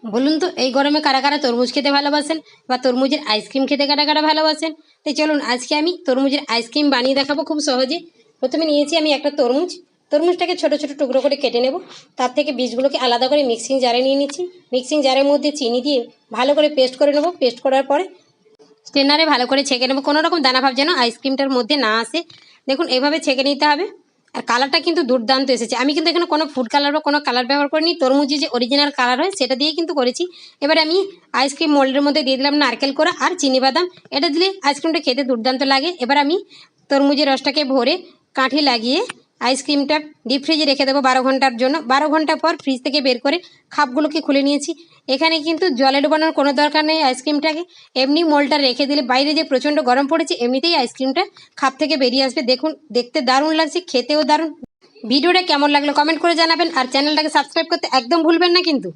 বলুন তো এই গরমে কারা কারা তরমুজ খেতে ভালোবাসেন বা তরমুজের আইসক্রিম খেতে কারা কারা ভালোবাসেন। তাই চলুন আজকে আমি তরমুজের আইসক্রিম বানিয়ে দেখাবো খুব সহজে। প্রথমে নিয়েছি আমি একটা তরমুজটাকে ছোট ছোট টুকরো করে কেটে নেব। তার থেকে বীজগুলোকে আলাদা করে মিক্সিং জারে নিয়ে নিচ্ছি। মিক্সিং জারের মধ্যে চিনি দিয়ে ভালো করে পেস্ট করে নেব। পেস্ট করার পরে স্ট্রেনারে ভালো করে ছেঁকে নেবো, কোনো রকম দানা ভাব যেন আইসক্রিমটার মধ্যে না আসে। দেখুন এইভাবে ছেঁকে নিতে হবে। আর কালারটা কিন্তু দুর্দান্ত এসেছে। আমি কিন্তু এখানে কোনো ফুড কালার বা কোনো কালার ব্যবহার করিনি, তরমুজের যে অরিজিনাল কালার হয় সেটা দিয়ে কিন্তু করেছি। এবার আমি আইসক্রিম মোল্ডের মধ্যে দিয়ে দিলাম নারকেল কোড়া আর চিনি বাদাম। এটা দিলে আইসক্রিমটা খেতে দুর্দান্ত লাগে। এবার আমি তরমুজের রসটাকে ভরে কাঠি লাগিয়ে আইসক্রিমটা ডিপ ফ্রিজে রেখে দেবো 12 ঘন্টার জন্য। 12 ঘন্টা পর ফ্রিজ থেকে বের করে খাপগুলোকে খুলে নিয়েছি। এখানে কিন্তু জলে ডোবানোর কোনো দরকার নেই আইসক্রিমটাকে। এমনি মোলটা রেখে দিলে, বাইরে যে প্রচণ্ড গরম পড়েছে, এমনিতেই আইসক্রিমটা খাপ থেকে বেরিয়ে আসবে। দেখুন দেখতে দারুণ লাগছে, খেতেও দারুণ। ভিডিওটা কেমন লাগলো কমেন্ট করে জানাবেন, আর চ্যানেলটাকে সাবস্ক্রাইব করতে একদম ভুলবেন না কিন্তু।